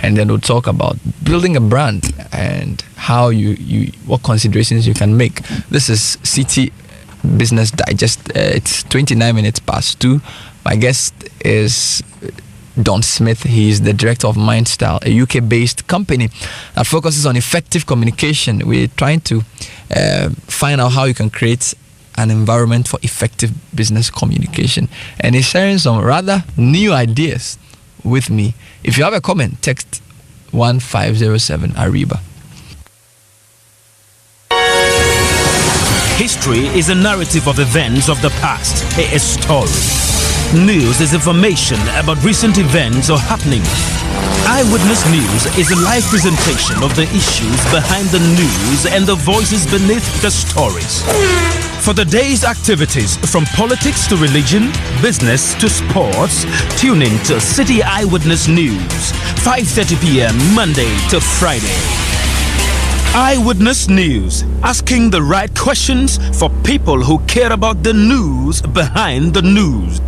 and then we'll talk about building a brand and how what considerations you can make. This is City Business Digest. It's 29 minutes past 2. My guest is Don Smith. He is the director of MindStyle, a UK-based company that focuses on effective communication. We're trying to find out how you can create an environment for effective business communication. And he's sharing some rather new ideas with me. If you have a comment, text 1507 Ariba. History is a narrative of events of the past, a story. News is information about recent events or happenings. Eyewitness News is a live presentation of the issues behind the news and the voices beneath the stories. For the day's activities, from politics to religion, business to sports, tune in to City Eyewitness News, 5:30 p.m. Monday to Friday. Eyewitness News, asking the right questions for people who care about the news behind the news.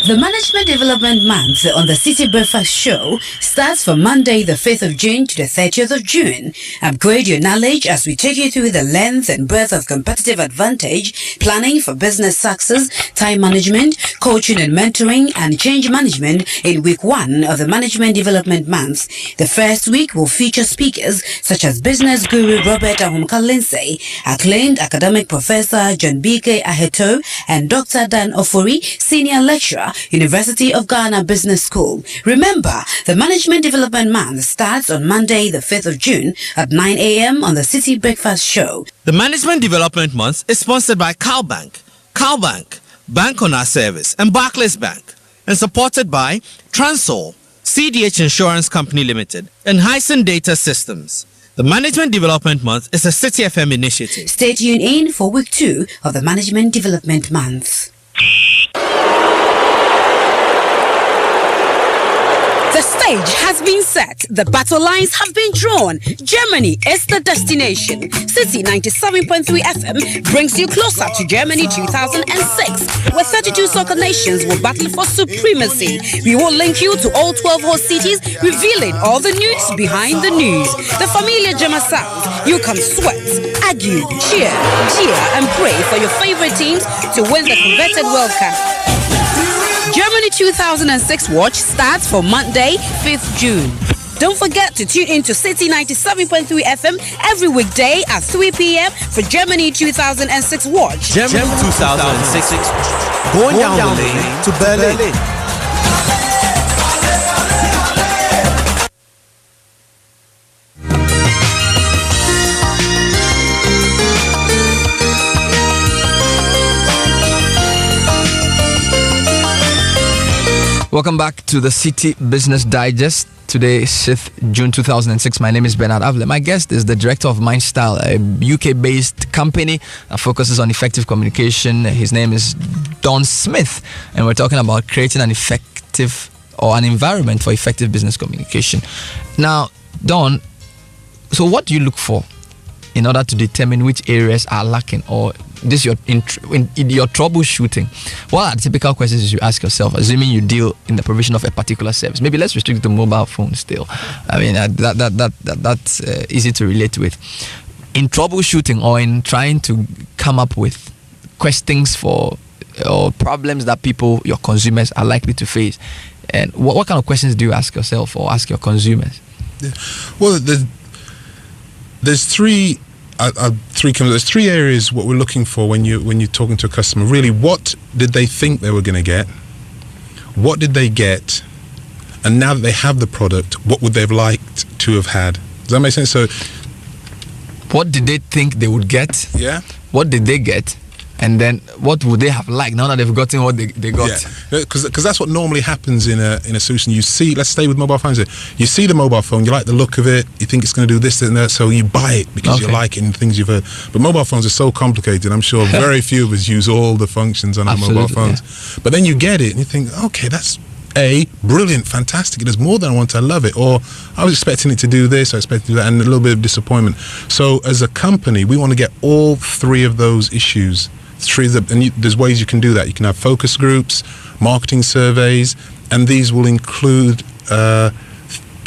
The Management Development Month on the City Breakfast Show starts from Monday the 5th of June to the 30th of June. Upgrade your knowledge as we take you through the length and breadth of competitive advantage, planning for business success, time management, coaching and mentoring, and change management in week 1 of the Management Development Month. The first week will feature speakers such as business guru Robert Ahumka Lindsay, acclaimed academic professor John B.K. Aheto, and Dr. Dan Ofori, senior lecturer, University of Ghana Business School. Remember, the Management Development Month starts on Monday the 5th of June at 9 a.m. on the City Breakfast Show. The Management Development Month is sponsored by CalBank, Bank on Our Service, and Barclays Bank, and supported by Transol, CDH Insurance Company Limited, and Hyson Data Systems. The Management Development Month is a City FM initiative. Stay tuned in for week 2 of the Management Development Month. The stage has been set. The battle lines have been drawn. Germany is the destination. City 97.3 FM brings you closer to Germany 2006, where 32 soccer nations will battle for supremacy. We will link you to all 12 host cities, revealing all the news behind the news. The familiar German sounds. You can sweat, argue, cheer, and pray for your favorite teams to win the coveted World Cup. Germany 2006 watch starts for Monday, 5th June. Don't forget to tune in to City 97.3 FM every weekday at 3 p.m. for Germany 2006 watch. Germany 2006, going down the lane to Berlin. Welcome back to the City Business Digest. Today is 5th June 2006. My name is Bernard Avle. My guest is the director of MindStyle, a UK-based company that focuses on effective communication. His name is Don Smith, and we're talking about creating an effective or an environment for effective business communication. Now, Don, so what do you look for in order to determine which areas are lacking, or this your in your troubleshooting? What are the typical questions you ask yourself, assuming you deal in the provision of a particular service? Maybe let's restrict it to mobile phones still. I mean, that's easy to relate with. In troubleshooting or in trying to come up with questions for or problems that people, your consumers, are likely to face, and what kind of questions do you ask yourself or ask your consumers? Well, there's three areas what we're looking for when you're talking to a customer. Really, what did they think they were going to get? What did they get? And now that they have the product, what would they have liked to have had? Does that make sense? So, what did they think they would get? Yeah. What did they get? And then what would they have liked now that they've gotten what they got? Yeah, because that's what normally happens in a solution. You see, let's stay with mobile phones here. You see the mobile phone, you like the look of it, you think it's going to do this and that, so you buy it because you like it and things you've heard. But mobile phones are so complicated. I'm sure very few of us use all the functions on our mobile phones. Yeah. But then you get it and you think, okay, that's brilliant, fantastic. It does more than I want. I love it. Or I was expecting it to do this, I expected to do that, and a little bit of disappointment. So as a company, we want to get all three of those issues There's ways you can do that. You can have focus groups, marketing surveys, and these will include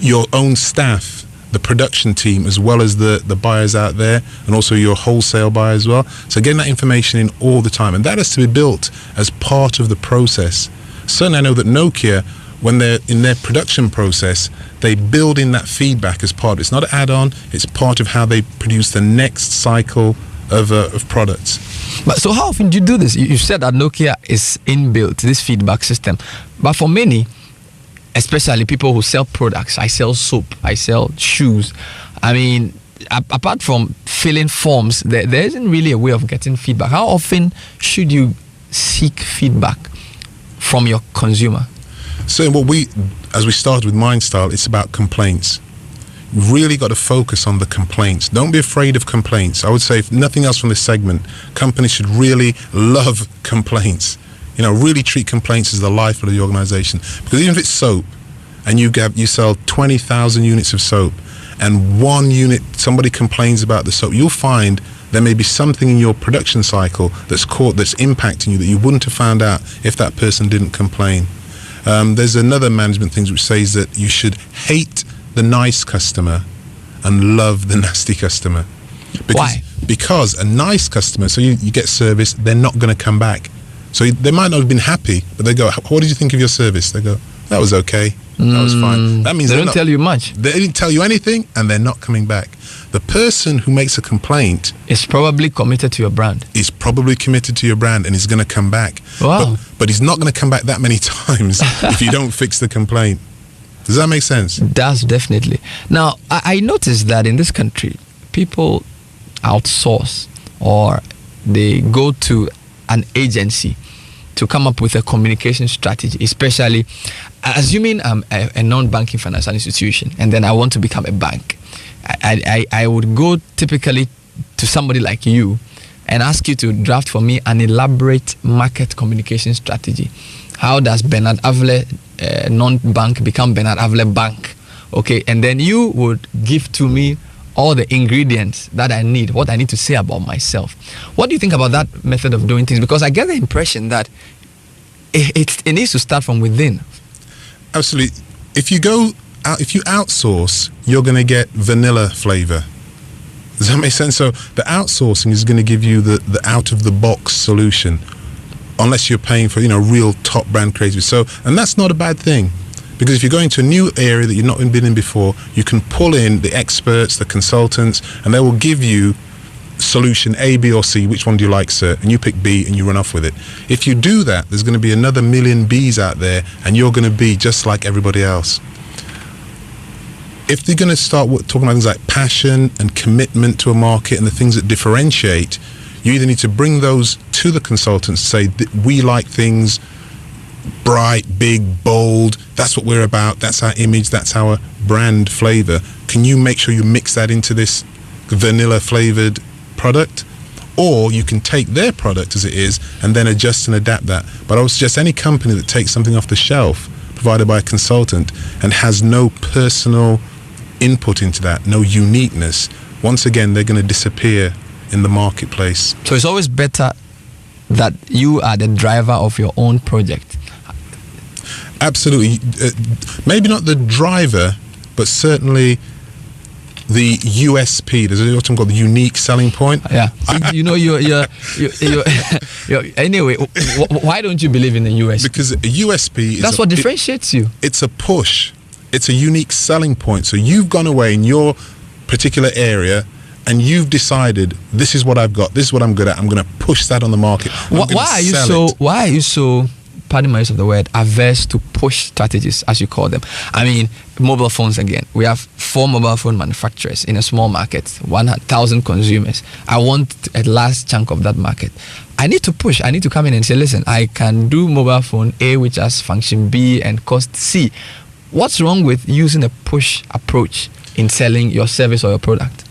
your own staff, the production team, as well as the buyers out there, and also your wholesale buyer as well. So getting that information in all the time, and that has to be built as part of the process. Certainly I know that Nokia, when they're in their production process, they build in that feedback as part of it. It's not an add-on, it's part of how they produce the next cycle of products. But so how often do you do this? You said that Nokia is inbuilt, this feedback system. But for many, especially people who sell products, I sell soap, I sell shoes. I mean, apart from filling forms, there isn't really a way of getting feedback. How often should you seek feedback from your consumer? So as we started with MindStyle, it's about complaints. You've really got to focus on the complaints. Don't be afraid of complaints. I would say, if nothing else from this segment, companies should really love complaints. Really treat complaints as the lifeblood of the organization. Because even if it's soap, and you sell 20,000 units of soap, and one unit somebody complains about the soap, you'll find there may be something in your production cycle that's impacting you that you wouldn't have found out if that person didn't complain. There's another management thing which says that you should hate the nice customer and love the nasty customer. Why? Because a nice customer, so you get service, they're not going to come back. So they might not have been happy, but they go, what did you think of your service? They go, that was okay, that was fine. That means they don't tell you much. They didn't tell you anything, and they're not coming back. The person who makes a complaint is probably committed to your brand. Is probably committed to your brand and is going to come back. Wow. But he's not going to come back that many times if you don't fix the complaint. Does that make sense? It does, definitely. Now, I noticed that in this country, people outsource or they go to an agency to come up with a communication strategy, especially assuming I'm a non-banking financial institution and then I want to become a bank. I would go typically to somebody like you and ask you to draft for me an elaborate market communication strategy. How does Bernard Avle non-bank become Bernard Avle Bank? Okay, and then you would give to me all the ingredients that I need, what I need to say about myself. What do you think about that method of doing things? Because I get the impression that it needs to start from within. Absolutely. If you outsource, you're going to get vanilla flavor. Does that make sense? So the outsourcing is going to give you the out-of-the-box solution, unless you're paying for real top brand creative. So, and that's not a bad thing, because if you're going to a new area that you've not been in before, you can pull in the experts, the consultants, and they will give you solution A, B, or C. Which one do you like, sir? And you pick B and you run off with it. If you do that, there's going to be another million Bs out there, and you're going to be just like everybody else. If they're going to start talking about things like passion and commitment to a market and the things that differentiate, you either need to bring those to the consultants, say we like things bright, big, bold, that's what we're about, that's our image, that's our brand flavor. Can you make sure you mix that into this vanilla flavored product? Or you can take their product as it is and then adjust and adapt that. But I would suggest any company that takes something off the shelf provided by a consultant and has no personal input into that, no uniqueness, once again they're going to disappear in the marketplace. So it's always better that you are the driver of your own project. Absolutely. Maybe not the driver, but certainly the USP. There's a term called the unique selling point. Yeah. Anyway, why don't you believe in the USP? Because a USP is that's what differentiates you. It's a push. It's a unique selling point. So you've gone away in your particular area and you've decided, this is what I've got, this is what I'm good at, I'm going to push that on the market. Why are you so, pardon my use of the word, averse to push strategies, as you call them? I mean, mobile phones again. We have 4 mobile phone manufacturers in a small market, 1,000 consumers. I want a large chunk of that market. I need to push. I need to come in and say, listen, I can do mobile phone A, which has function B and cost C. What's wrong with using a push approach in selling your service or your product?